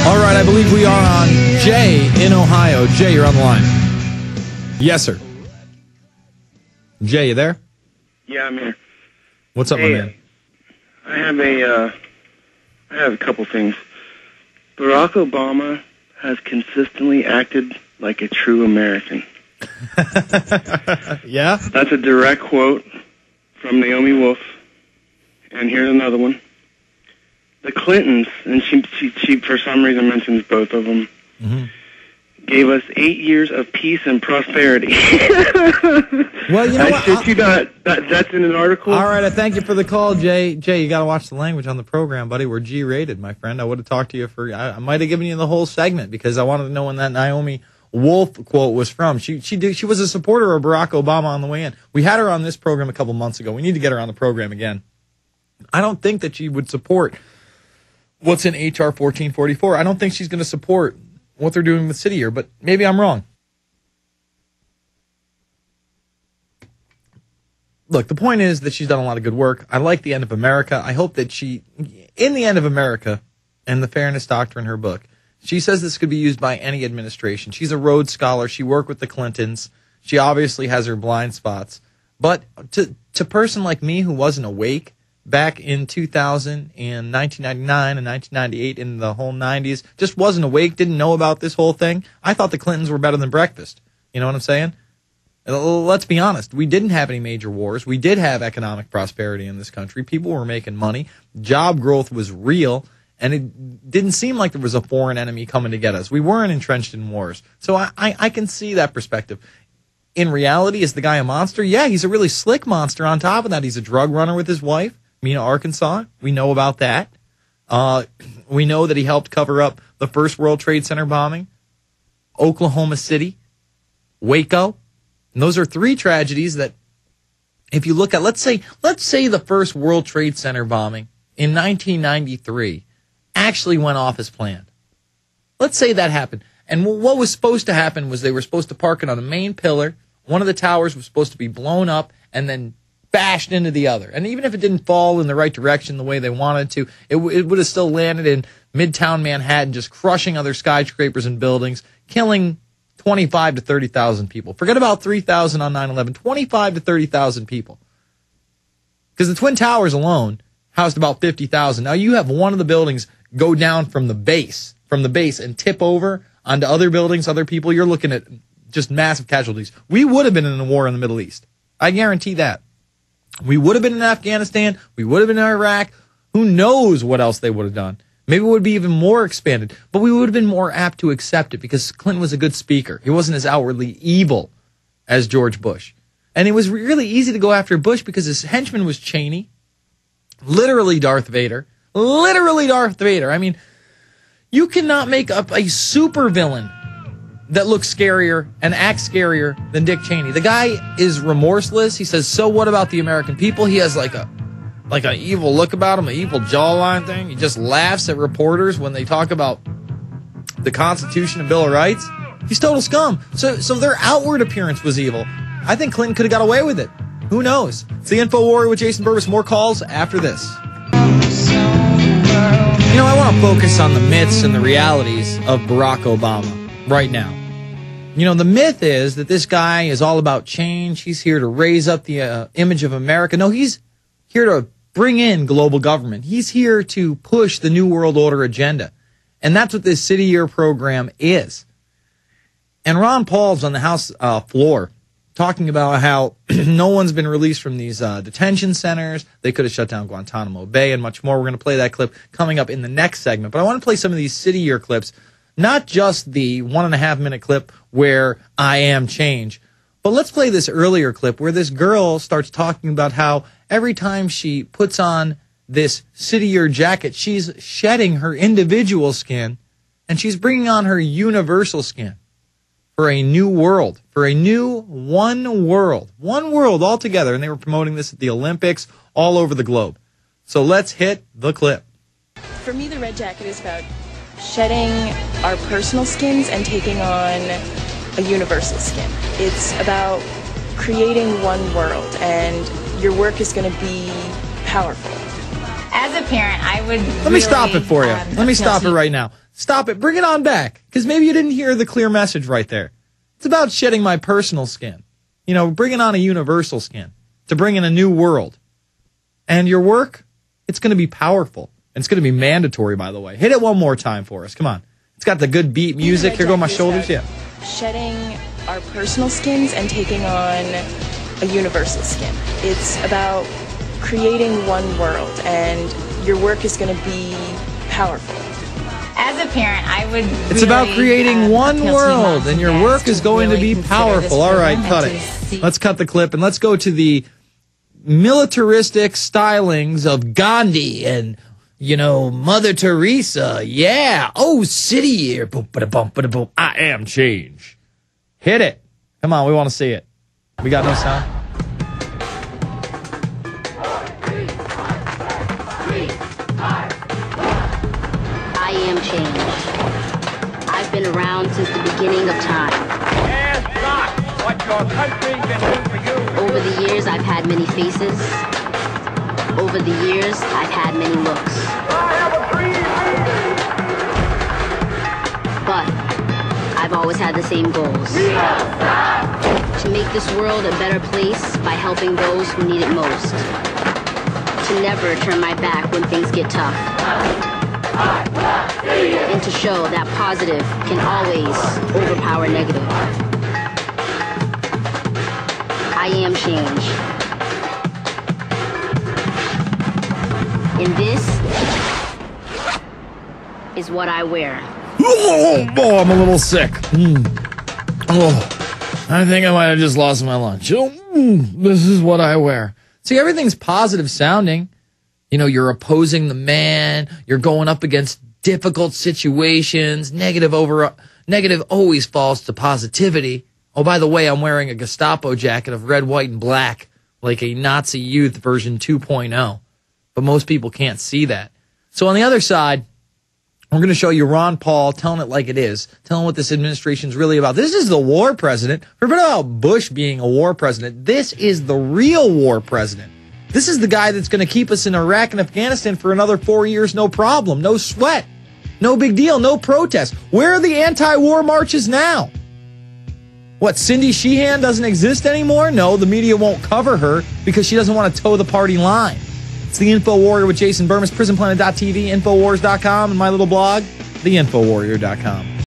All right, I believe we are on Jay in Ohio. Jay, you're on the line. Yes, sir. Jay, you there? Yeah, I'm here. What's up, my man? I have a couple things. Barack Obama has consistently acted like a true American. Yeah? That's a direct quote from Naomi Wolf. And here's another one. The Clintons, and she for some reason mentions both of them, gave us 8 years of peace and prosperity. Well, you know I what? shit you not. That's in an article. All right, I thank you for the call, Jay. Jay, you got to watch the language on the program, buddy. We're G-rated, my friend. I would have talked to you for, I might have given you the whole segment because I wanted to know when that Naomi Wolf quote was from. She was a supporter of Barack Obama on the way in. We had her on this program a couple months ago. We need to get her on the program again. I don't think that she would support what's in H.R. 1444. I don't think she's going to support what they're doing with City Year, but maybe I'm wrong. Look, the point is that she's done a lot of good work. I like The End of America. I hope that in The End of America and the Fairness Doctrine, her book, she says this could be used by any administration. She's a Rhodes Scholar. She worked with the Clintons. She obviously has her blind spots. But to a person like me who wasn't awake back in 2000 and 1999 and 1998 in the whole 90s, just wasn't awake, didn't know about this whole thing. I thought the Clintons were better than breakfast. You know what I'm saying? Let's be honest. We didn't have any major wars. We did have economic prosperity in this country. People were making money. Job growth was real. And it didn't seem like there was a foreign enemy coming to get us. We weren't entrenched in wars. So I can see that perspective. In reality, is the guy a monster? Yeah, he's a really slick monster. On top of that, he's a drug runner with his wife, Mina Arkansas. We know about that. We know that he helped cover up the first World Trade Center bombing, Oklahoma City, Waco. And those are three tragedies that, if you look at, let's say the first World Trade Center bombing in 1993 actually went off as planned. Let's say that happened. And what was supposed to happen was they were supposed to park it on a main pillar. One of the towers was supposed to be blown up and then bashed into the other. And even if it didn't fall in the right direction the way they wanted to, it would have still landed in Midtown Manhattan, just crushing other skyscrapers and buildings, killing 25 to 30,000 people. Forget about 3,000 on 9/11. 25 to 30,000 people. Because the Twin Towers alone housed about 50,000. Now you have one of the buildings go down from the base and tip over onto other buildings, other people. You're looking at just massive casualties. We would have been in a war in the Middle East. I guarantee that. We would have been in Afghanistan. We would have been in Iraq. Who knows what else they would have done? Maybe it would be even more expanded, but we would have been more apt to accept it because Clinton was a good speaker. He wasn't as outwardly evil as George Bush. And it was really easy to go after Bush because his henchman was Cheney, literally Darth Vader. Literally Darth Vader. I mean, you cannot make up a supervillain that looks scarier and acts scarier than Dick Cheney. The guy is remorseless. He says, so what about the American people? He has like an evil look about him, an evil jawline thing. He just laughs at reporters when they talk about the Constitution and Bill of Rights. He's total scum. So their outward appearance was evil. I think Clinton could have got away with it. Who knows? It's the Infowarrior with Jason Bermas. More calls after this. You know, I want to focus on the myths and the realities of Barack Obama right now. You know, the myth is that this guy is all about change. He's here to raise up the image of America. No, he's here to bring in global government. He's here to push the New World Order agenda. And that's what this City Year program is. And Ron Paul's on the House floor talking about how no one's been released from these detention centers. They could have shut down Guantanamo Bay and much more. We're going to play that clip coming up in the next segment. But I want to play some of these City Year clips, not just the 1.5-minute clip where I am change, but let's play this earlier clip where this girl starts talking about how every time she puts on this City Year jacket, she's shedding her individual skin and she's bringing on her universal skin. For a new world, for a new one world altogether. And they were promoting this at the Olympics all over the globe. So let's hit the clip. For me, the red jacket is about shedding our personal skins and taking on a universal skin. It's about creating one world, and your work is going to be powerful. As a parent, I would Let me stop it for you. Let me stop it right now. Stop it. Bring it on back. Because maybe you didn't hear the clear message right there. It's about shedding my personal skin. You know, bringing on a universal skin to bring in a new world. And your work, it's going to be powerful. And it's going to be mandatory, by the way. Hit it one more time for us. Come on. It's got the good beat music. Here go my shoulders. Yeah. Shedding our personal skins and taking on a universal skin. It's about creating one world, and your work is going to be powerful. As a parent, I would It's about creating one world, and your work is going to be powerful. All right, cut it. Let's cut the clip, and let's go to the militaristic stylings of Gandhi and, you know, Mother Teresa. Yeah. Oh, city year. Boom, ba-da-bum, ba-da-boom. I am change. Hit it. Come on, we want to see it. We got no sound? I am change. I've been around since the beginning of time. Ask not what your country can do for you. Over the years, I've had many faces. Over the years, I've had many looks. I have a dream. But I've always had the same goals. To make this world a better place by helping those who need it most. To never turn my back when things get tough. And to show that positive can always overpower negative. I am change. And this is what I wear. Oh, I'm a little sick. Oh, I think I might have just lost my lunch. This is what I wear. See, everything's positive sounding. You know, you're opposing the man. You're going up against difficult situations. Negative always falls to positivity. Oh, by the way, I'm wearing a Gestapo jacket of red, white, and black, like a Nazi youth version 2.0. But most people can't see that. So on the other side, we're going to show you Ron Paul telling it like it is, telling what this administration is really about. This is the war president. Forget about Bush being a war president. This is the real war president. This is the guy that's going to keep us in Iraq and Afghanistan for another 4 years, no problem, no sweat, no big deal, no protest. Where are the anti-war marches now? What, Cindy Sheehan doesn't exist anymore? No, the media won't cover her because she doesn't want to toe the party line. It's the Infowarrior with Jason Bermas, prisonplanet.tv, Infowars.com, and my little blog, theinfowarrior.com.